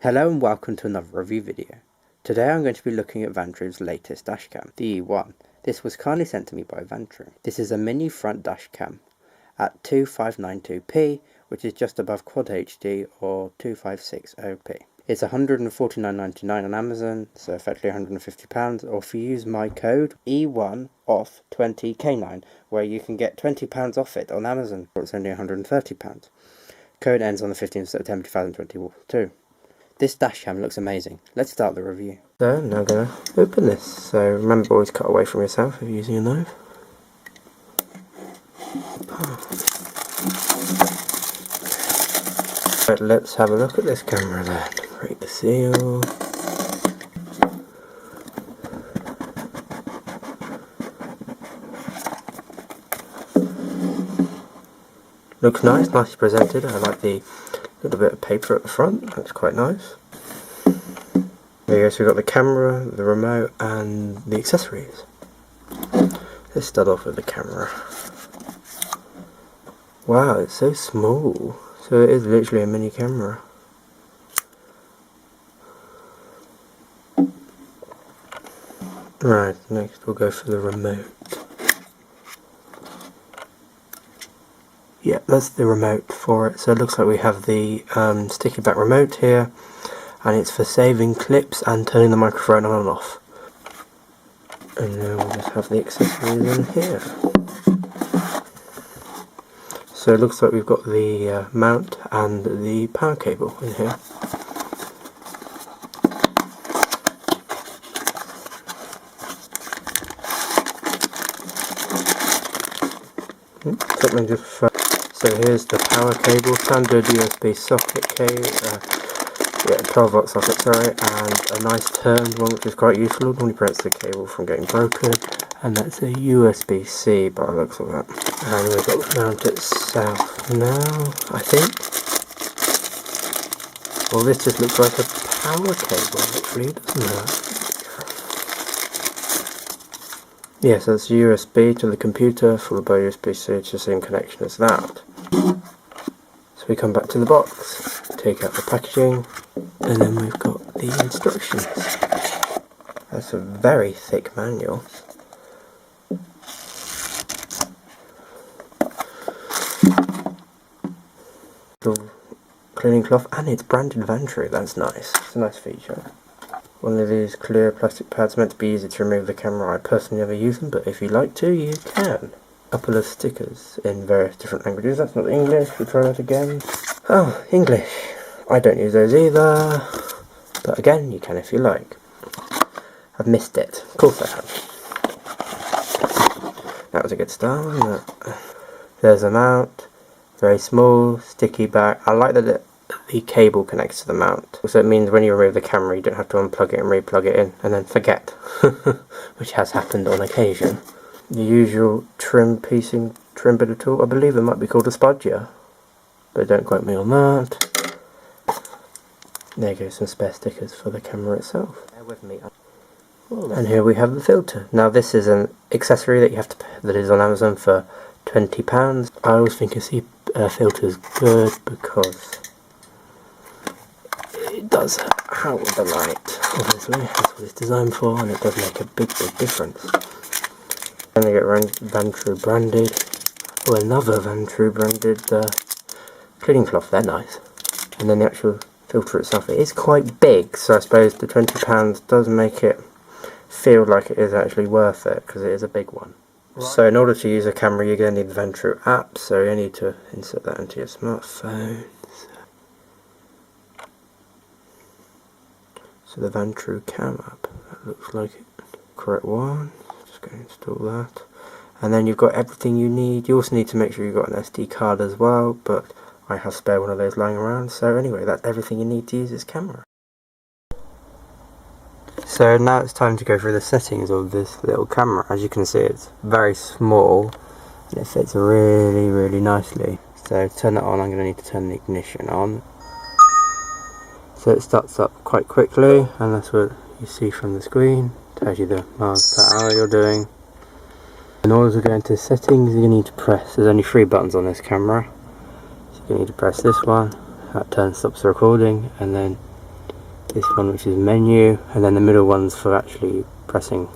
Hello and welcome to another review video. Today I'm going to be looking at Vantrue's latest dashcam, the E1. This was kindly sent to me by Vantrue. This is a mini front dashcam at 2592p, which is just above Quad HD or 2560p. It's £149.99 on Amazon, so effectively £150, or if you use my code E1OFF20K9, where you can get £20 off it on Amazon, or it's only £130. Code ends on the 15th of September 2022. This dashcam looks amazing. Let's start the review. So now I'm going to open this. So remember, always cut away from yourself if you're using a knife. Right, let's have a look at this camera then. Break the seal. Looks nice, nicely presented. I like the little bit of paper at the front, that's quite nice. There you go, so we've got the camera, the remote and the accessories. Let's start off with the camera. Wow, it's so small. So it is literally a mini camera. Right, next we'll go for the remote. Yeah, that's the remote for it. So it looks like we have the sticky back remote here, and it's for saving clips and turning the microphone on and off. And then we'll just have the accessories in here. So it looks like we've got the mount and the power cable in here. Something just so here's the power cable, standard USB socket cable, 12 volt socket, sorry, and a nice turned one which is quite useful. It normally prevents the cable from getting broken, and that's a USB-C by the looks of that. And we've got the mount itself now, I think. Well, this just looks like a power cable actually, doesn't it? Yes, that's USB to the computer, followed by USB-C, it's the same connection as that. So we come back to the box, take out the packaging, and then we've got the instructions. That's a very thick manual. The cleaning cloth, and it's branded Vantrue, that's nice. It's a nice feature. One of these clear plastic pads meant to be easy to remove the camera. I personally never use them, but if you like to, you can. A couple of stickers in various different languages. That's not English, we'll try that again. Oh, English. I don't use those either, but again, you can if you like. I've missed it. Of course I have. That was a good start, wasn't it? There's a mount. Very small, sticky back. I like that the cable connects to the mount. So it means when you remove the camera, you don't have to unplug it and replug it in, and then forget. Which has happened on occasion. The usual trim bit of tool. I believe it might be called a spudger, but don't quote me on that. There goes some spare stickers for the camera itself. Bear with me. And here we have the filter. Now this is an accessory that you have to pay, that is on Amazon for £20. I always think a filter is good because it does help with the light. Obviously, that's what it's designed for, and it does make a big difference. Then we get Vantrue branded, or another Vantrue branded cleaning cloth. They're nice. And then the actual filter itself, it is quite big, so I suppose the £20 does make it feel like it is actually worth it, because it is a big one. Right. So in order to use a camera, you're going to need the Vantrue app, so you need to insert that into your smartphone. So the Vantrue Cam App, that looks like it. Correct one. Just going to install that. And then you've got everything you need. You also need to make sure you've got an SD card as well, but I have spare one of those lying around. So anyway, that's everything you need to use this camera. So now it's time to go through the settings of this little camera. As you can see, it's very small and it fits really nicely. So to turn it on, I'm going to need to turn the ignition on. So it starts up quite quickly, and that's what you see from the screen. Tells you the miles per hour you're doing. In order to go into settings, you need to press, there's only 3 buttons on this camera. So you need to press this one, that stops the recording, and then this one which is menu, and then the middle one's for actually pressing,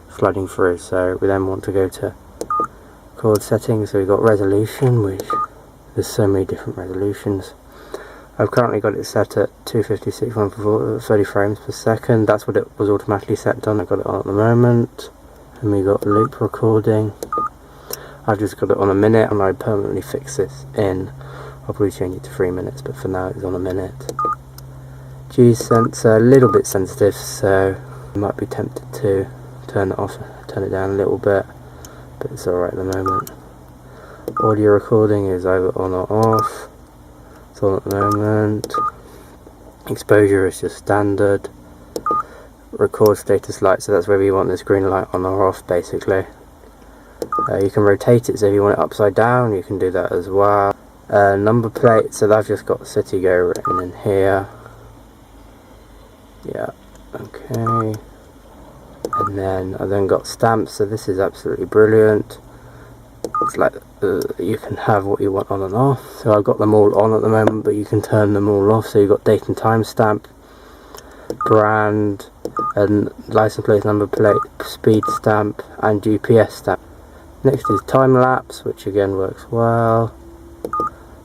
sliding through. So we then want to go to record settings. So we've got resolution, which there's so many different resolutions. I've currently got it set at 256 130 frames per second. That's what it was automatically set on. I've got it on at the moment. And we got loop recording. I've just got it on a minute, and I permanently fix this in. I'll probably change it to 3 minutes, but for now it's on a minute. G sensor, a little bit sensitive, so you might be tempted to turn it off, turn it down a little bit, but it's alright at the moment. Audio recording is either on or off. It's on at the moment. Exposure is just standard. Record status light, so that's whether you want this green light on or off, basically. You can rotate it, so if you want it upside down, you can do that as well. Number plate, so I've just got Citigo written in here. Yeah, okay. And then I then got stamps, so this is absolutely brilliant. It's like you can have what you want on and off. So I've got them all on at the moment, but you can turn them all off. So you've got date and time stamp, brand, and license plate, number plate, speed stamp, and GPS stamp. Next is time lapse, which again works well.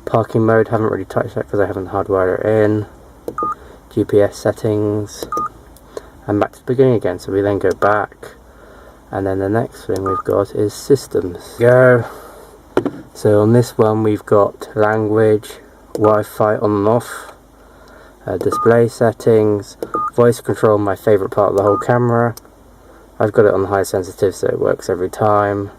Parking mode, haven't really touched that because I haven't hardwired it in. GPS settings, and back to the beginning again. So we then go back, and then the next thing we've got is systems. Go. So on this one we've got language, Wi-Fi on and off, display settings, voice control, my favourite part of the whole camera. I've got it on high sensitive, so it works every time.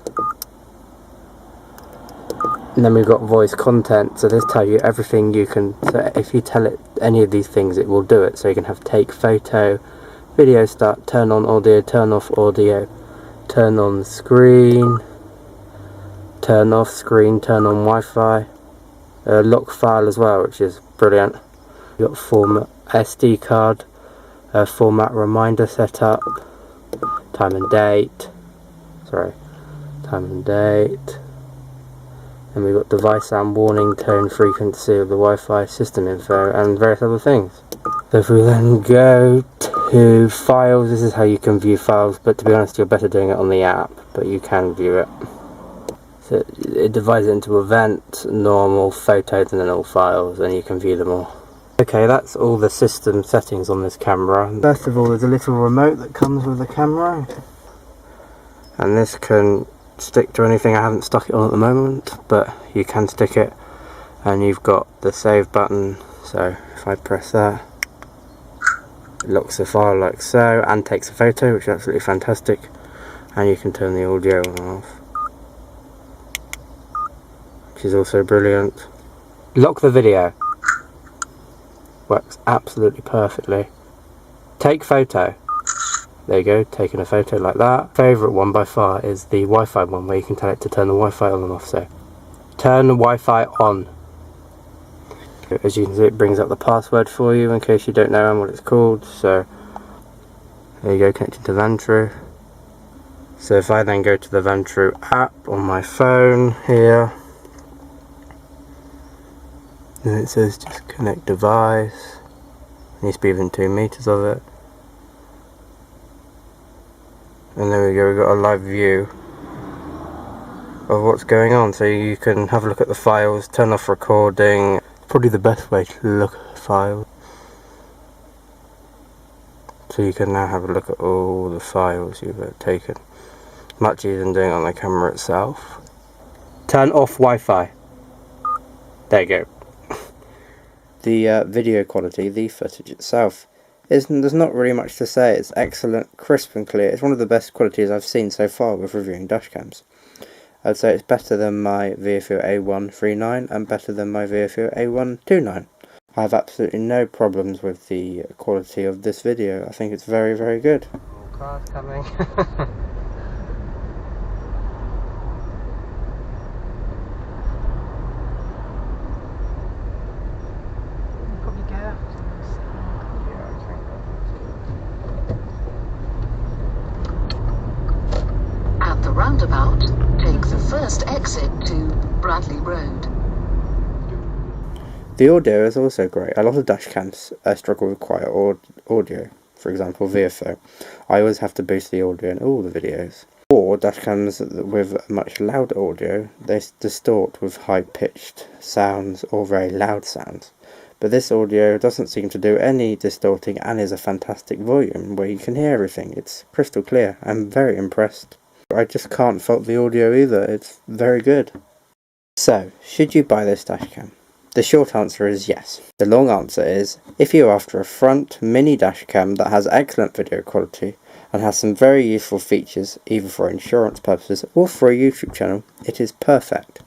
And then we've got voice content, so this tells you everything you can, so if you tell it any of these things it will do it. So you can have take photo, video start, turn on audio, turn off audio, turn on screen, turn off screen, turn on Wi-Fi, lock file as well, which is brilliant. You've got format SD card, format reminder setup, time and date, and we've got device sound warning, tone, frequency of the Wi-Fi, system info, and various other things. So if we then go to files, this is how you can view files, but to be honest you're better doing it on the app, but you can view it. So it divides it into event, normal, photos, and then all files, and you can view them all. Okay, that's all the system settings on this camera. First of all, there's a little remote that comes with the camera, and this can stick to anything. I haven't stuck it on at the moment, but you can stick it, and you've got the save button. So if I press that, it locks the file like so, and takes a photo, which is absolutely fantastic. And you can turn the audio on and off, which is also brilliant. Lock the video, works absolutely perfectly. Take photo, there you go, taking a photo like that. Favourite one by far is the Wi-Fi one, where you can tell it to turn the Wi-Fi on and off. So turn the Wi-Fi on. As you can see, it brings up the password for you in case you don't know what it's called. So there you go, connected to Vantrue. So if I then go to the Vantrue app on my phone here, and it says just connect device, needs to be within 2 meters of it. And there we go, we've got a live view of what's going on. So you can have a look at the files, turn off recording. It's probably the best way to look at the files. So you can now have a look at all the files you've taken. Much easier than doing it on the camera itself. Turn off Wi-Fi. There you go. The video quality, the footage itself, there's not really much to say. It's excellent, crisp and clear. It's one of the best qualities I've seen so far with reviewing dashcams. I'd say it's better than my Viafil A139 and better than my Viafil A129. I have absolutely no problems with the quality of this video. I think it's very, very good. More cars coming. Roundabout, take the first exit to Bradley Road. The audio is also great. A lot of dash cams struggle with quiet audio. For example, VFO. I always have to boost the audio in all the videos. Or dash cams with much louder audio, they distort with high-pitched sounds or very loud sounds. But this audio doesn't seem to do any distorting and is a fantastic volume where you can hear everything. It's crystal clear. I'm very impressed. I just can't fault the audio either. It's very good. So, should you buy this dash cam? The short answer is yes. The long answer is, if you're after a front mini dash cam that has excellent video quality and has some very useful features either for insurance purposes or for a YouTube channel, it is perfect.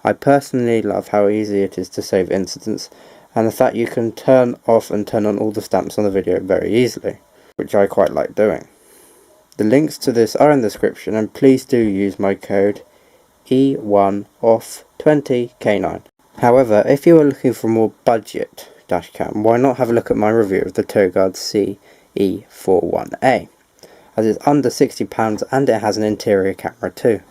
I personally love how easy it is to save incidents and the fact you can turn off and turn on all the stamps on the video very easily, which I quite like doing. The links to this are in the description, and please do use my code E1OFF20K9. However, if you are looking for a more budget dash cam, why not have a look at my review of the Togard CE41A, as it's under £60 and it has an interior camera too.